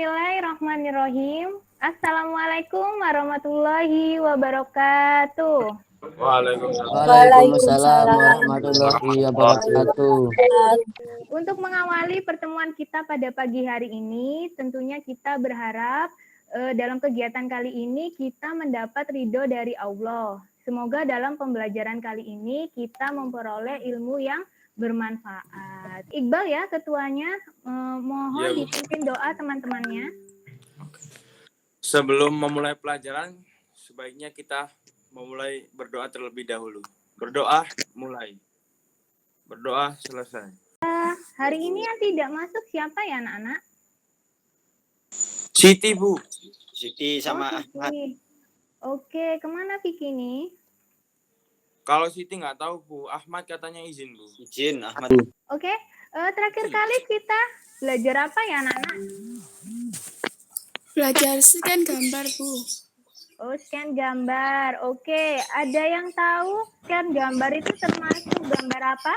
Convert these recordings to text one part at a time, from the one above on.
Bismillahirrahmanirrahim. Assalamualaikum warahmatullahi wabarakatuh. Waalaikumsalam warahmatullahi wabarakatuh. Untuk mengawali pertemuan kita pada pagi hari ini, tentunya kita berharap dalam kegiatan kali ini kita mendapat ridho dari Allah. Semoga dalam pembelajaran kali ini kita memperoleh ilmu yang bermanfaat. Iqbal ya ketuanya, mohon dipimpin doa teman-temannya. Sebelum memulai pelajaran, sebaiknya kita memulai berdoa terlebih dahulu. Berdoa mulai. Berdoa selesai. Hari ini yang tidak masuk siapa ya anak-anak? Siti, Bu. Siti sama Ahmad. Oke, kemana Vicky nih? Kalau Siti nggak tahu, Bu. Ahmad katanya izin, Bu. Izin Ahmad. Oke, terakhir kali kita belajar apa ya anak-anak? Belajar scan gambar, Bu. Oh, scan gambar. Oke, ada yang tahu scan gambar itu termasuk gambar apa?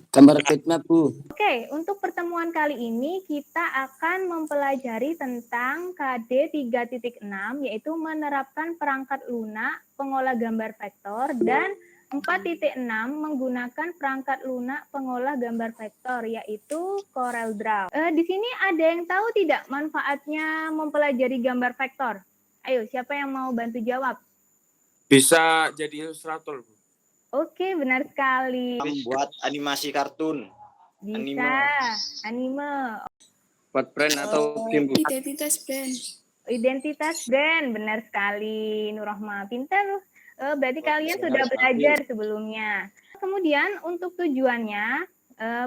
Gambar bitmap, Bu. Oke, untuk pertemuan kali ini kita akan mempelajari tentang KD 3.6, yaitu menerapkan perangkat lunak pengolah gambar vektor, dan 4.6 menggunakan perangkat lunak pengolah gambar vektor, yaitu CorelDRAW. Di sini ada yang tahu tidak manfaatnya mempelajari gambar vektor? Ayo, siapa yang mau bantu jawab? Bisa jadi ilustrator, Bu. Oke, benar sekali. Membuat animasi kartun. Bisa, anime. Buat brand atau game, Bu. Identitas brand. Identitas brand, benar sekali. Nurrohma, pintar loh. Berarti kalian sudah harus belajar sebelumnya. Kemudian untuk tujuannya,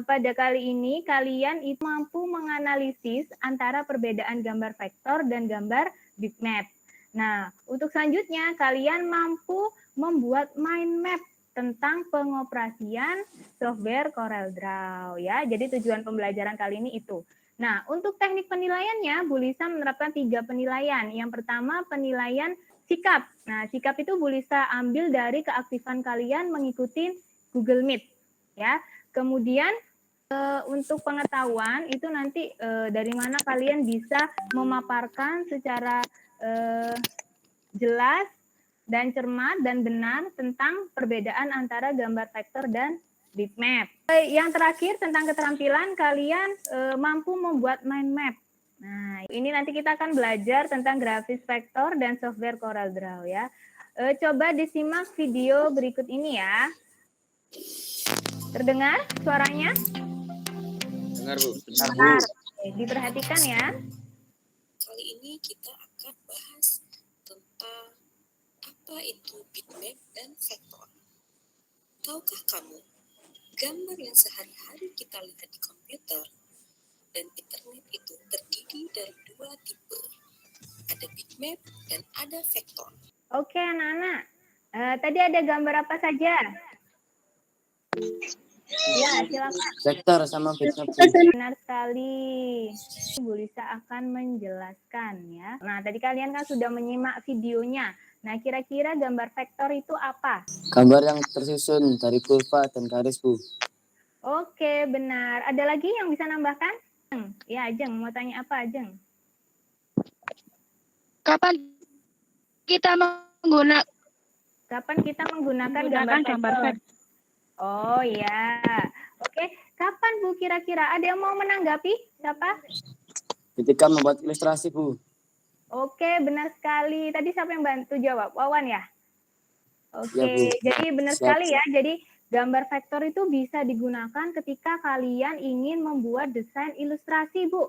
pada kali ini kalian itu mampu menganalisis antara perbedaan gambar vektor dan gambar bitmap. Nah, untuk selanjutnya kalian mampu membuat mind map tentang pengoperasian software CorelDRAW ya. Jadi tujuan pembelajaran kali ini itu. Nah, untuk teknik penilaiannya, Bu Lisa menerapkan 3 penilaian. Yang pertama, penilaian sikap. Nah, sikap itu Bu Lisa ambil dari keaktifan kalian mengikuti Google Meet ya. Kemudian untuk pengetahuan itu nanti dari mana kalian bisa memaparkan secara jelas dan cermat dan benar tentang perbedaan antara gambar vektor dan bitmap. Yang terakhir tentang keterampilan, kalian mampu membuat mind map. Nah, ini nanti kita akan belajar tentang grafis vektor dan software CorelDRAW ya. Coba disimak video berikut ini ya. Terdengar suaranya? Dengar, Bu. Dengar. Diperhatikan ya. Kali ini kita akan bahas tentang apa itu bitmap dan vektor. Tahukah kamu, gambar yang sehari-hari kita lihat di komputer dan internet itu terdiri dari 2 tipe. Ada bitmap dan ada vektor. Oke anak-anak, tadi ada gambar apa saja? Ya, silakan. Vektor sama bitmap. Benar sekali. Bu Lisa akan menjelaskan ya. Nah, tadi kalian kan sudah menyimak videonya. Nah, kira-kira gambar vektor itu apa? Gambar yang tersusun dari kurva dan garis, Bu. Oke, benar. Ada lagi yang bisa nambahkan? Ya, Ajeng. Mau tanya apa, Ajeng? Kapan kita menggunakan gambar vektor? Oh ya, oke. Kapan Bu kira-kira? Ada yang mau menanggapi? Siapa? Ketika membuat ilustrasi, Bu. Oke, benar sekali. Tadi siapa yang bantu jawab? Wawan ya? Oke, Ya, Bu. jadi benar Siap. sekali ya. Jadi gambar vektor itu bisa digunakan ketika kalian ingin membuat desain ilustrasi, Bu.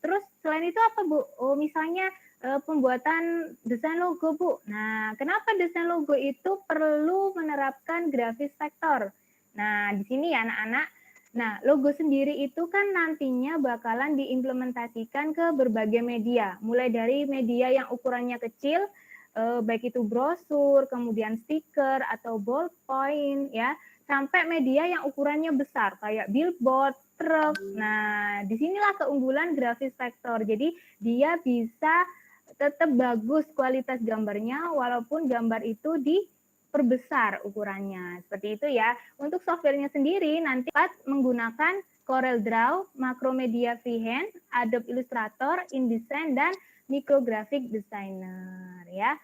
Terus selain itu apa, Bu? Oh, misalnya pembuatan desain logo, Bu. Nah, kenapa desain logo itu perlu menerapkan grafis vektor? Nah, di sini ya anak-anak. Nah, logo sendiri itu kan nantinya bakalan diimplementasikan ke berbagai media. Mulai dari media yang ukurannya kecil, baik itu brosur, kemudian stiker atau ballpoint ya, sampai media yang ukurannya besar kayak billboard, truk. Nah, disinilah keunggulan grafis vektor. Jadi dia bisa tetap bagus kualitas gambarnya walaupun gambar itu diperbesar ukurannya. Seperti itu ya. Untuk softwarenya sendiri nanti dapat menggunakan CorelDRAW, Macromedia Freehand, Adobe Illustrator, InDesign, dan Micrographic Designer ya.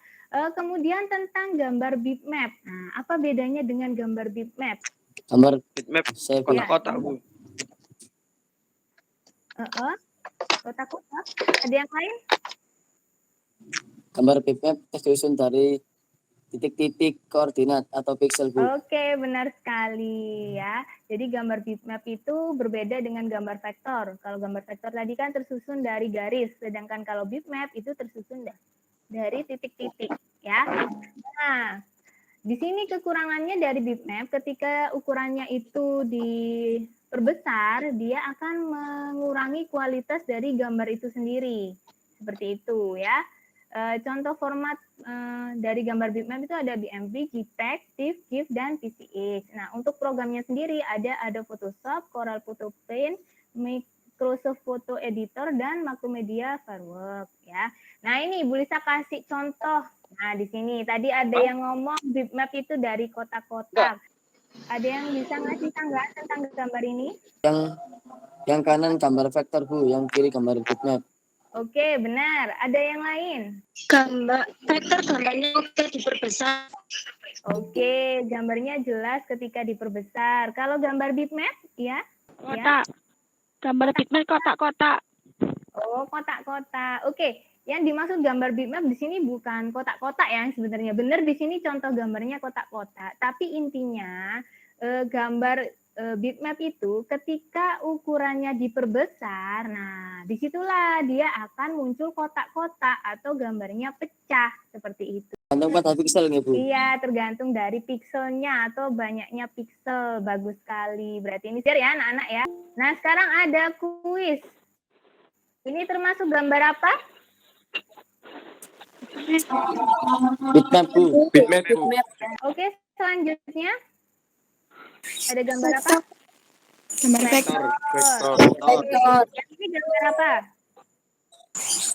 Kemudian tentang gambar bitmap. Nah, apa bedanya dengan gambar bitmap? Gambar Bitmap saya kotak-kotak, Bu. Kotak-kotak. Ada yang lain? gambar bitmap tersusun dari titik-titik koordinat atau pixel, Bu. Oke, benar sekali ya. Jadi gambar bitmap itu berbeda dengan gambar vektor. Kalau gambar vektor tadi kan tersusun dari garis, sedangkan kalau bitmap itu tersusun dari titik-titik ya. Nah, di sini kekurangannya dari bitmap ketika ukurannya itu diperbesar, dia akan mengurangi kualitas dari gambar itu sendiri. Seperti itu ya. Contoh format dari gambar bitmap itu ada BMP, JPEG, TIFF, GIF, dan PCH. Nah, untuk programnya sendiri ada Adobe Photoshop, Corel Photo Paint, Microsoft Photo Editor, dan Macromedia Fireworks ya. Nah, ini Bu Lisa kasih contoh. Nah, di sini tadi ada yang ngomong bitmap itu dari kotak-kotak. Ada yang bisa ngasih tanggapan tentang gambar ini? Yang kanan gambar vektor, Bu, yang kiri gambar bitmap. Oke, benar. Ada yang lain? Gambar vektor gambarnya kita diperbesar. Oke, gambarnya jelas ketika diperbesar. Kalau gambar bitmap, ya? Kotak. Gambar bitmap kotak-kotak. Oh, kotak-kotak. Oke, yang dimaksud gambar bitmap di sini bukan kotak-kotak ya sebenarnya. Benar di sini contoh gambarnya kotak-kotak. Tapi intinya gambar bitmap itu ketika ukurannya diperbesar, nah disitulah dia akan muncul kotak-kotak atau gambarnya pecah seperti itu. Tergantung pada pixel nih, Bu. Iya, tergantung dari pixelnya atau banyaknya pixel. Bagus sekali. Berarti ini ya anak-anak ya. Nah, sekarang ada kuis. Ini termasuk gambar apa? Bitmap, Bu. Bitmap, Bu. Oke, selanjutnya ada gambar apa? Gambar vektor. Vektor. Yang ini gambar apa?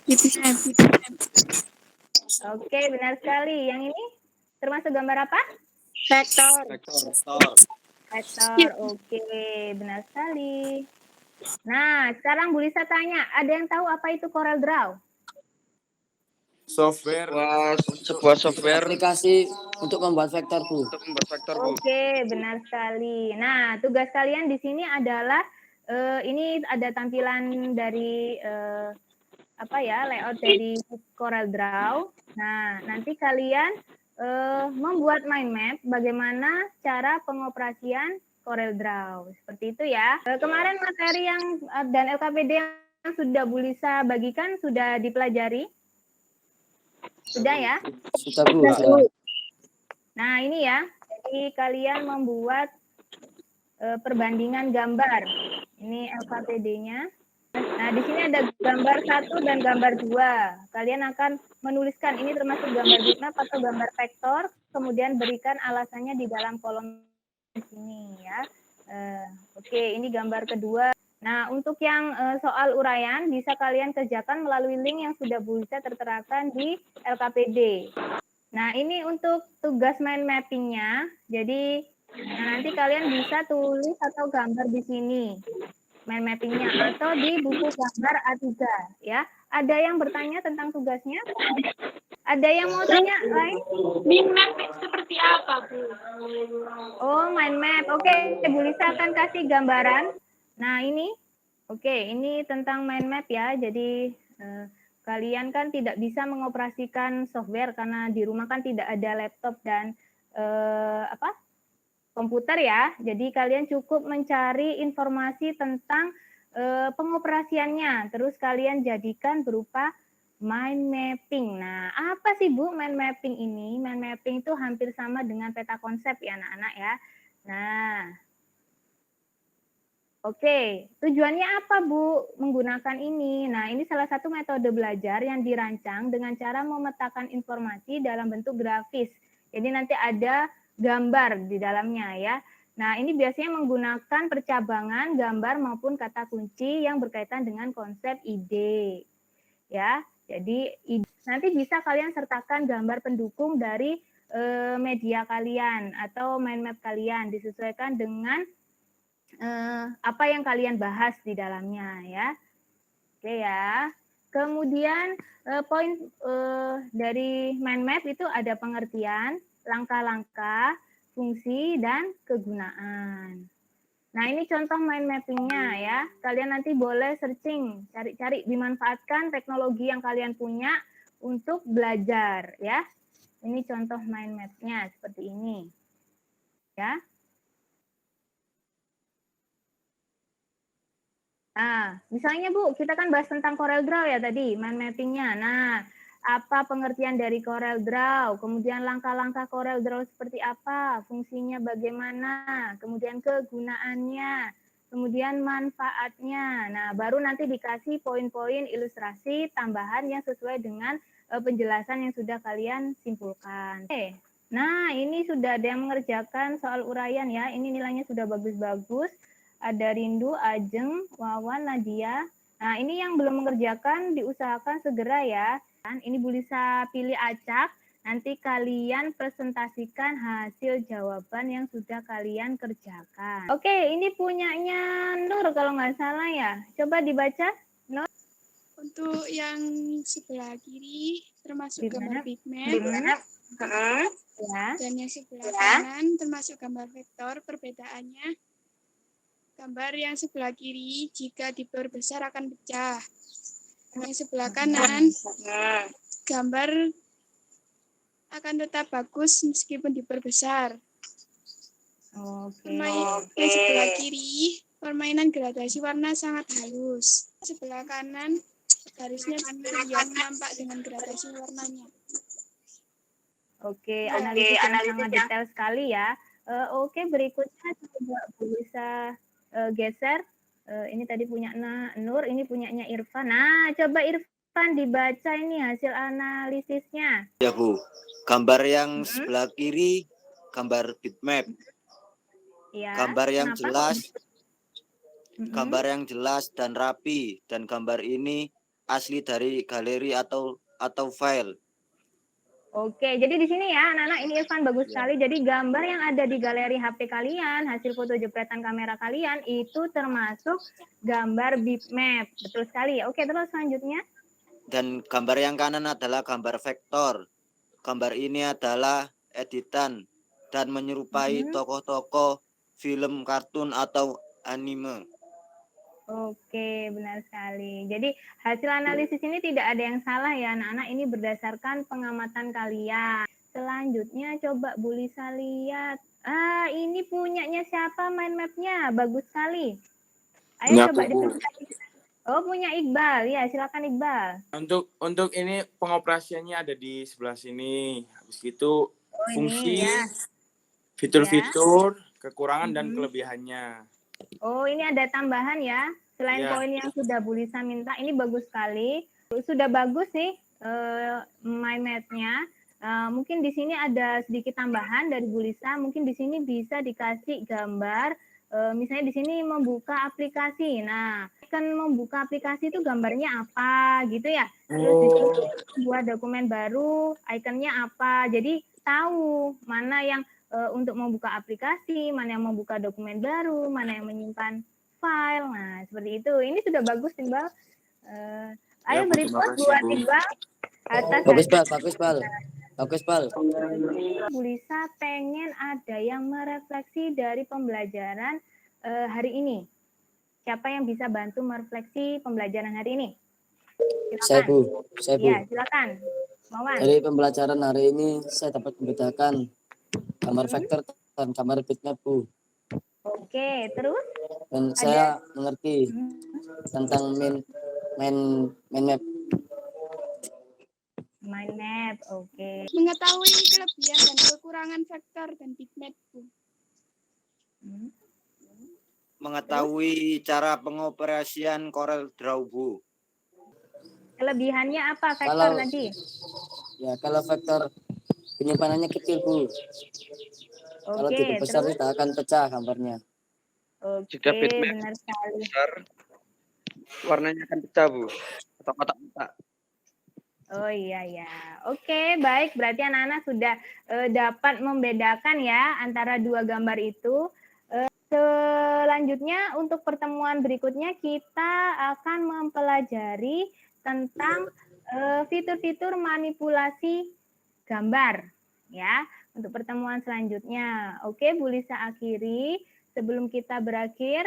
Bitmap. Oke, benar sekali. Yang ini termasuk gambar apa? Vektor. Vektor. Vektor. Oke, benar sekali. Nah, sekarang Bu Lisa tanya, ada yang tahu apa itu CorelDRAW? Sebuah software Aplikasi untuk membuat vektor, Bu. untuk membuat vektor, Bu. Oke, benar sekali. Nah, tugas kalian di sini adalah ini ada tampilan dari layout dari CorelDRAW. Nah, nanti kalian membuat mind map bagaimana cara pengoperasian CorelDRAW. Seperti itu ya. Kemarin materi yang dan LKPD yang sudah Bu Lisa bagikan sudah dipelajari? Sudah ya? Sudah, Bu. Sudah. Nah, ini ya. Jadi kalian membuat perbandingan gambar. Ini LKPD-nya. Nah, di sini ada gambar 1 dan gambar 2. Kalian akan menuliskan ini termasuk gambar bitmap atau gambar vektor, kemudian berikan alasannya di dalam kolom sini ya. Oke, ini gambar kedua. Nah, untuk yang soal uraian bisa kalian kerjakan melalui link yang sudah bisa terterakan di LKPD. Nah, ini untuk tugas mind mapping-nya. Jadi, nanti kalian bisa tulis atau gambar di sini mind mapping-nya atau di buku gambar A3 ya. Ada yang bertanya tentang tugasnya? Ada yang mau tanya lain? Mind map seperti apa, Bu? Oh, mind map. Oke, Bu Lisa akan kasih gambaran. Nah, ini. Oke, ini tentang mind map ya. Jadi kalian kan tidak bisa mengoperasikan software karena di rumah kan tidak ada laptop dan komputer ya. Jadi kalian cukup mencari informasi tentang pengoperasiannya. Terus kalian jadikan berupa mind mapping. Nah, apa sih Bu mind mapping ini? Mind mapping itu hampir sama dengan peta konsep ya anak-anak ya. Nah, oke, tujuannya apa Bu menggunakan ini? Nah, ini salah satu metode belajar yang dirancang dengan cara memetakan informasi dalam bentuk grafis. Jadi nanti ada gambar di dalamnya ya. Nah, ini biasanya menggunakan percabangan gambar maupun kata kunci yang berkaitan dengan konsep ide. Ya, jadi nanti bisa kalian sertakan gambar pendukung dari media kalian atau mind map kalian disesuaikan dengan apa yang kalian bahas di dalamnya ya. Oke ya. Kemudian poin dari mind map itu ada pengertian, langkah-langkah, fungsi, dan kegunaan. Nah, ini contoh mind mapping-nya ya. Kalian nanti boleh searching, cari-cari, dimanfaatkan teknologi yang kalian punya untuk belajar ya. Ini contoh mind map-nya seperti ini. Ya. Nah, misalnya Bu, kita kan bahas tentang CorelDRAW ya tadi, mind mapping-nya. Nah, apa pengertian dari CorelDRAW, kemudian langkah-langkah CorelDRAW seperti apa, fungsinya bagaimana, kemudian kegunaannya, kemudian manfaatnya. Nah, baru nanti dikasih poin-poin ilustrasi tambahan yang sesuai dengan penjelasan yang sudah kalian simpulkan. Oke. Nah, ini sudah ada yang mengerjakan soal uraian ya. Ini nilainya sudah bagus-bagus. Ada Rindu, Ajeng, Wawan, Nadia. Nah, ini yang belum mengerjakan diusahakan segera ya. Ini Bu Lisa pilih acak, nanti kalian presentasikan hasil jawaban yang sudah kalian kerjakan. Oke, ini punyanya Nur kalau nggak salah ya. Coba dibaca, Nur. Untuk yang sebelah kiri termasuk gambar bitmap. Ya. Dan yang sebelah kanan termasuk gambar vektor. Perbedaannya, gambar yang sebelah kiri jika diperbesar akan pecah. Yang sebelah kanan, gambar akan tetap bagus meskipun diperbesar. Yang sebelah kiri, permainan gradasi warna sangat halus. Sebelah kanan, garisnya yang nampak dengan gradasi warnanya. Oke, analisis yang sangat detail sekali ya. Oke, berikutnya coba bisa geser. Ini tadi punya Nur, ini punyanya Irfan. Nah, coba Irfan dibaca ini hasil analisisnya. Ya Bu, gambar yang sebelah kiri, gambar bitmap. Ya, Gambar yang kenapa? jelas, gambar yang jelas dan rapi, dan gambar ini asli dari galeri atau file. Oke, jadi di sini ya, anak-anak, ini Irfan bagus sekali. Jadi gambar yang ada di galeri HP kalian, hasil foto jepretan kamera kalian, itu termasuk gambar bitmap. Betul sekali. Oke, terus selanjutnya. Dan gambar yang kanan adalah gambar vektor. Gambar ini adalah editan dan menyerupai tokoh-tokoh film, kartun, atau anime. Oke, benar sekali. Jadi hasil analisis ini tidak ada yang salah ya anak-anak, ini berdasarkan pengamatan kalian. Selanjutnya coba Bu Lisa lihat. Ini punyanya siapa mind map-nya? Bagus sekali. Ayo coba diperhatikan. Oh, punya Iqbal. Ya, silakan Iqbal. Untuk ini pengoperasiannya ada di sebelah sini. Habis itu fungsi, fitur-fitur, kekurangan dan kelebihannya. Oh, ini ada tambahan ya. Selain poin yang sudah Bu Lisa minta, ini bagus sekali. Sudah bagus sih mind map-nya. Mungkin di sini ada sedikit tambahan dari Bu Lisa. Mungkin di sini bisa dikasih gambar. Misalnya di sini membuka aplikasi. Nah, kan membuka aplikasi itu gambarnya apa gitu ya. Terus di sini buat dokumen baru, ikonnya apa. Jadi tahu mana yang untuk membuka aplikasi, mana yang membuka dokumen baru, mana yang menyimpan file. Nah, seperti itu. Ini sudah bagus, Iqbal. Ayo beri pos buat Iqbal. Bagus, Bal. Bu Lisa pengen ada yang merefleksi dari pembelajaran hari ini. Siapa yang bisa bantu merefleksi pembelajaran hari ini? Silakan. Saya Bu. Ya, silakan. Mawan. Dari pembelajaran hari ini saya dapat membedakan gambar vektor dan gambar bitmap, Bu. Oke, terus? Dan saya mengerti tentang mind map. Mind map, oke. Mengetahui kelebihan dan kekurangan vektor dan bitmap, Bu. Mengetahui cara pengoperasian CorelDRAW, Bu. Kelebihannya apa vektor tadi? Ya, kalau vektor penyimpanannya kecil, Bu. Kalau dibesar tidak akan pecah gambarnya. Oke, Jika bitmap benar sekali. besar, warnanya akan pecah, Bu. Atau kotak-kotak. Oh iya ya. Oke, baik. Berarti anak-anak sudah dapat membedakan ya antara dua gambar itu. Selanjutnya untuk pertemuan berikutnya kita akan mempelajari tentang fitur-fitur manipulasi gambar ya untuk pertemuan selanjutnya. Oke, Bu Lisa akhiri. Sebelum kita berakhir,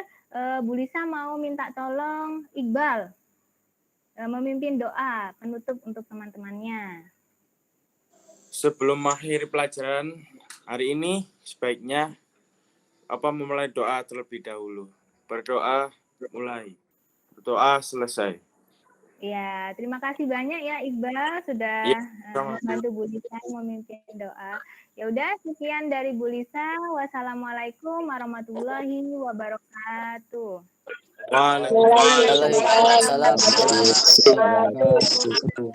Bu Lisa mau minta tolong Iqbal memimpin doa penutup untuk teman-temannya. Sebelum mengakhiri pelajaran hari ini, sebaiknya memulai doa terlebih dahulu. Berdoa mulai, berdoa selesai. Ya, terima kasih banyak ya Iqbal sudah membantu Bu Lisa memimpin doa. Ya udah, sekian dari Bu Lisa. Wassalamualaikum warahmatullahi wabarakatuh. Waalaikumsalam warahmatullahi wabarakatuh.